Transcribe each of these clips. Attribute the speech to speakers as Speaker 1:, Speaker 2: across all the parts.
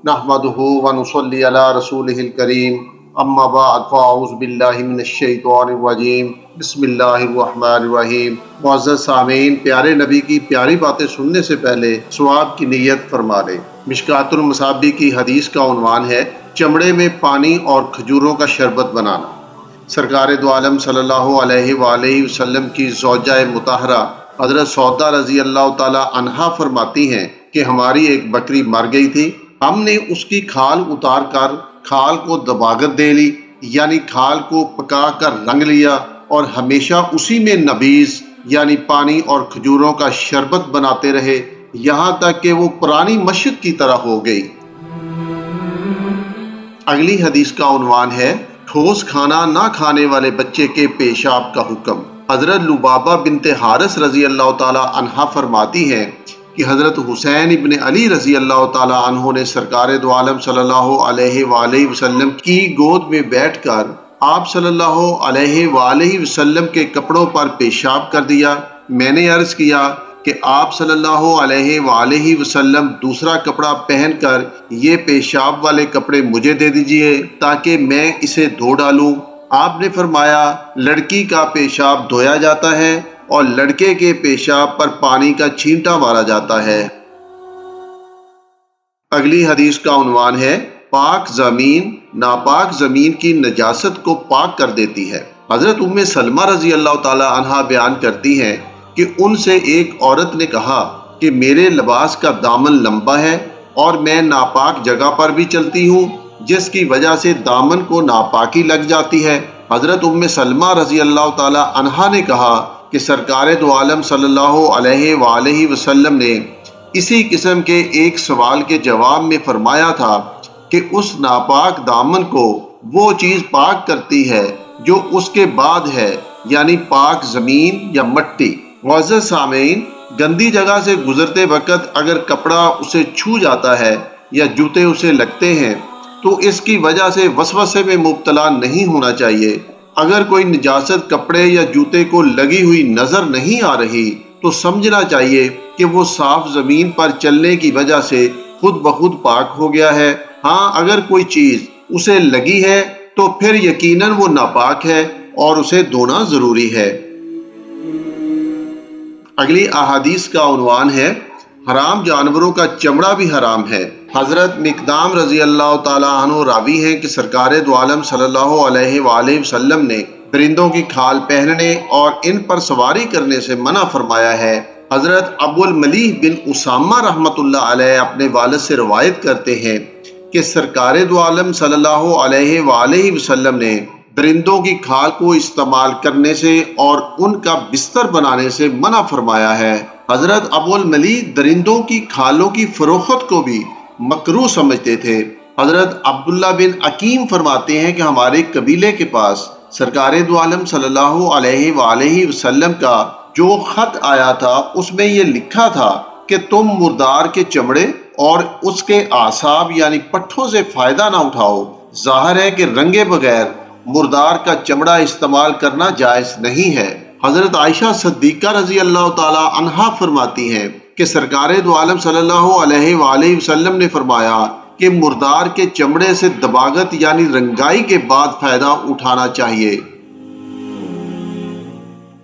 Speaker 1: نحمدہ ونصلی علی رسولہ الکریم، اما بعد فاعوذ باللہ من الشیطان الرجیم، بسم اللہ الرحمن الرحیم۔ معزز سامعین، پیارے نبی کی پیاری باتیں سننے سے پہلے ثواب کی نیت فرما لیں۔ مشکوٰۃ المصابیح کی حدیث کا عنوان ہے چمڑے میں پانی اور کھجوروں کا شربت بنانا۔ سرکار دو عالم صلی اللہ علیہ وآلہ وسلم کی زوجہ مطہرہ حضرت سودا رضی اللہ تعالی عنہا فرماتی ہیں کہ ہماری ایک بکری مر گئی تھی، ہم نے اس کی کھال اتار کر کھال کو دباغت دے لی، یعنی کھال کو پکا کر رنگ لیا، اور ہمیشہ اسی میں نبیذ یعنی پانی اور کھجوروں کا شربت بناتے رہے، یہاں تک کہ وہ پرانی مشق کی طرح ہو گئی۔ اگلی حدیث کا عنوان ہے ٹھوس کھانا نہ کھانے والے بچے کے پیشاب کا حکم۔ حضرت لبابہ بنت حارث رضی اللہ تعالی عنہا فرماتی ہیں کہ حضرت حسین ابن علی رضی اللہ تعالی عنہ نے سرکار دو عالم صلی اللہ علیہ وآلہ وسلم کی گود میں بیٹھ کر آپ صلی اللہ علیہ وآلہ وسلم کے کپڑوں پر پیشاب کر دیا۔ میں نے عرض کیا کہ آپ صلی اللہ علیہ وآلہ وسلم دوسرا کپڑا پہن کر یہ پیشاب والے کپڑے مجھے دے دیجئے تاکہ میں اسے دھو ڈالوں۔ آپ نے فرمایا لڑکی کا پیشاب دھویا جاتا ہے اور لڑکے کے پیشاب پر پانی کا چھینٹا مارا جاتا ہے۔ اگلی حدیث کا عنوان ہے پاک زمین ناپاک زمین کی نجاست کو پاک کر دیتی ہے۔ حضرت ام سلمہ رضی اللہ تعالی عنہا بیان کرتی ہیں کہ ان سے ایک عورت نے کہا کہ میرے لباس کا دامن لمبا ہے اور میں ناپاک جگہ پر بھی چلتی ہوں، جس کی وجہ سے دامن کو ناپاکی لگ جاتی ہے۔ حضرت ام سلمہ رضی اللہ تعالی عنہا نے کہا کہ سرکار دو عالم صلی اللہ علیہ وآلہ وسلم نے اسی قسم کے ایک سوال کے جواب میں فرمایا تھا کہ اس ناپاک دامن کو وہ چیز پاک کرتی ہے جو اس کے بعد ہے، یعنی پاک زمین یا مٹی۔ معزز سامعین، گندی جگہ سے گزرتے وقت اگر کپڑا اسے چھو جاتا ہے یا جوتے اسے لگتے ہیں تو اس کی وجہ سے وسوسے میں مبتلا نہیں ہونا چاہیے۔ اگر کوئی نجاست کپڑے یا جوتے کو لگی ہوئی نظر نہیں آ رہی تو سمجھنا چاہیے کہ وہ صاف زمین پر چلنے کی وجہ سے خود بخود پاک ہو گیا ہے۔ ہاں، اگر کوئی چیز اسے لگی ہے تو پھر یقیناً وہ ناپاک ہے اور اسے دھونا ضروری ہے۔ اگلی احادیث کا عنوان ہے حرام جانوروں کا چمڑا بھی حرام ہے۔ حضرت مقدام رضی اللہ تعالی عنہ راوی ہیں کہ سرکار دو عالم صلی اللہ علیہ وآلہ وسلم نے درندوں کی کھال پہننے اور ان پر سواری کرنے سے منع فرمایا ہے۔ حضرت ابو الملیح بن اسامہ رحمۃ اللہ علیہ اپنے والد سے روایت کرتے ہیں کہ سرکار دو عالم صلی اللہ علیہ وآلہ وسلم نے درندوں کی کھال کو استعمال کرنے سے اور ان کا بستر بنانے سے منع فرمایا ہے۔ حضرت ابو الملیح درندوں کی کھالوں کی فروخت کو بھی مکروہ سمجھتے تھے۔ حضرت عبداللہ بن عقیم فرماتے ہیں کہ ہمارے قبیلے کے پاس سرکار دو عالم صلی اللہ علیہ وآلہ وسلم کا جو خط آیا تھا اس میں یہ لکھا تھا کہ تم مردار کے چمڑے اور اس کے اعصاب یعنی پٹھوں سے فائدہ نہ اٹھاؤ۔ ظاہر ہے کہ رنگے بغیر مردار کا چمڑا استعمال کرنا جائز نہیں ہے۔ حضرت عائشہ صدیقہ رضی اللہ تعالی عنہا فرماتی ہیں کہ سرکار دو عالم صلی اللہ علیہ وآلہ وسلم نے فرمایا کہ مردار کے چمڑے سے دباغت یعنی رنگائی کے بعد فائدہ اٹھانا چاہیے۔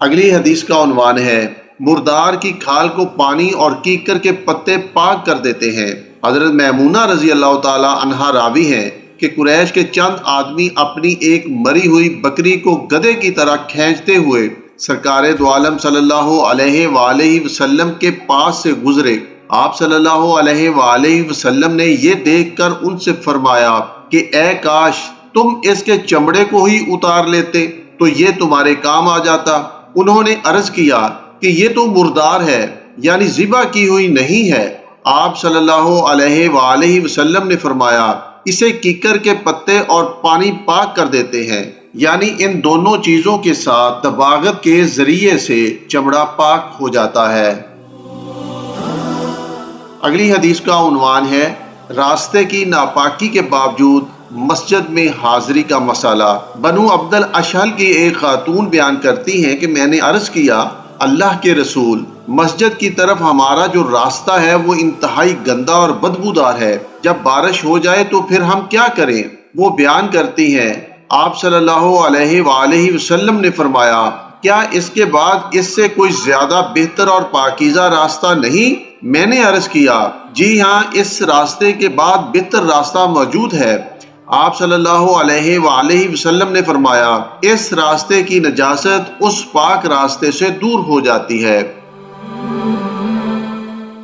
Speaker 1: اگلی حدیث کا عنوان ہے مردار کی کھال کو پانی اور کیکر کے پتے پاک کر دیتے ہیں۔ حضرت میمونہ رضی اللہ تعالی عنہا راوی ہیں کہ قریش کے چند آدمی اپنی ایک مری ہوئی بکری کو گدھے کی طرح کھینچتے ہوئے سرکار دو عالم صلی اللہ علیہ وآلہ وسلم کے پاس سے گزرے۔ آپ صلی اللہ علیہ وآلہ وسلم نے یہ دیکھ کر ان سے فرمایا کہ اے کاش تم اس کے چمڑے کو ہی اتار لیتے تو یہ تمہارے کام آ جاتا۔ انہوں نے عرض کیا کہ یہ تو مردار ہے، یعنی ذبح کی ہوئی نہیں ہے۔ آپ صلی اللہ علیہ وآلہ وسلم نے فرمایا اسے کیکر کے پتے اور پانی پاک کر دیتے ہیں، یعنی ان دونوں چیزوں کے ساتھ دباغت کے ذریعے سے چمڑا پاک ہو جاتا ہے۔ اگلی حدیث کا عنوان ہے راستے کی ناپاکی کے باوجود مسجد میں حاضری کا مسئلہ۔ بنو عبد الاشہل کی ایک خاتون بیان کرتی ہیں کہ میں نے عرض کیا اللہ کے رسول، مسجد کی طرف ہمارا جو راستہ ہے وہ انتہائی گندا اور بدبودار ہے، جب بارش ہو جائے تو پھر ہم کیا کریں؟ وہ بیان کرتی ہیں، آپ صلی اللہ علیہ وآلہ وسلم نے فرمایا، کیا اس کے بعد اس سے کوئی زیادہ بہتر اور پاکیزہ راستہ نہیں؟ میں نے عرض کیا، جی ہاں، اس راستے کے بعد بہتر راستہ موجود ہے۔ آپ صلی اللہ علیہ وآلہ وسلم نے فرمایا، اس راستے کی نجاست اس پاک راستے سے دور ہو جاتی ہے۔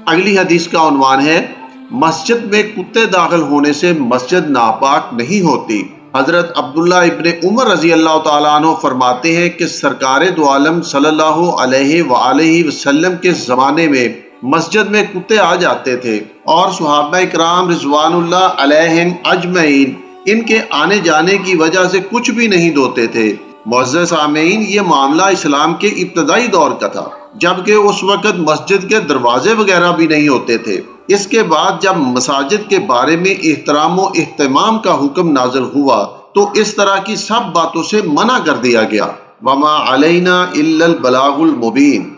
Speaker 1: اگلی حدیث کا عنوان ہے، مسجد میں کتے داخل ہونے سے مسجد ناپاک نہیں ہوتی۔ حضرت عبداللہ ابن عمر رضی اللہ تعالیٰ عنہ فرماتے ہیں کہ سرکار دو عالم صلی اللہ علیہ وآلہ وسلم کے زمانے میں مسجد میں کتے آ جاتے تھے اور صحابہ اکرام رضوان اللہ علیہم اجمعین ان کے آنے جانے کی وجہ سے کچھ بھی نہیں دھوتے تھے۔ معزز سامعین، یہ معاملہ اسلام کے ابتدائی دور کا تھا، جبکہ اس وقت مسجد کے دروازے وغیرہ بھی نہیں ہوتے تھے۔ اس کے بعد جب مساجد کے بارے میں احترام و اہتمام کا حکم نازل ہوا تو اس طرح کی سب باتوں سے منع کر دیا گیا۔ وما علینا الا البلاغ المبین۔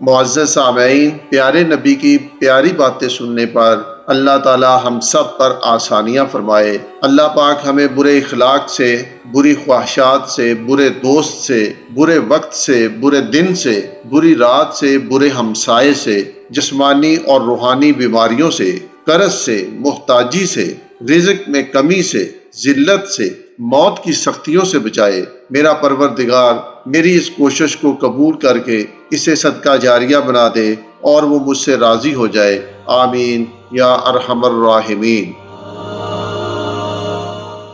Speaker 1: معزز سامعین، پیارے نبی کی پیاری باتیں سننے پر اللہ تعالی ہم سب پر آسانیاں فرمائے۔ اللہ پاک ہمیں برے اخلاق سے، بری خواہشات سے، برے دوست سے، برے وقت سے، برے دن سے، بری رات سے، برے ہمسائے سے، جسمانی اور روحانی بیماریوں سے، قرض سے، محتاجی سے، رزق میں کمی سے، ذلت سے، موت کی سختیوں سے بچائے۔ میرا پروردگار میری اس کوشش کو قبول کر کے اسے صدقہ جاریہ بنا دے اور وہ مجھ سے راضی ہو جائے۔ آمین یا ارحم الراحمین۔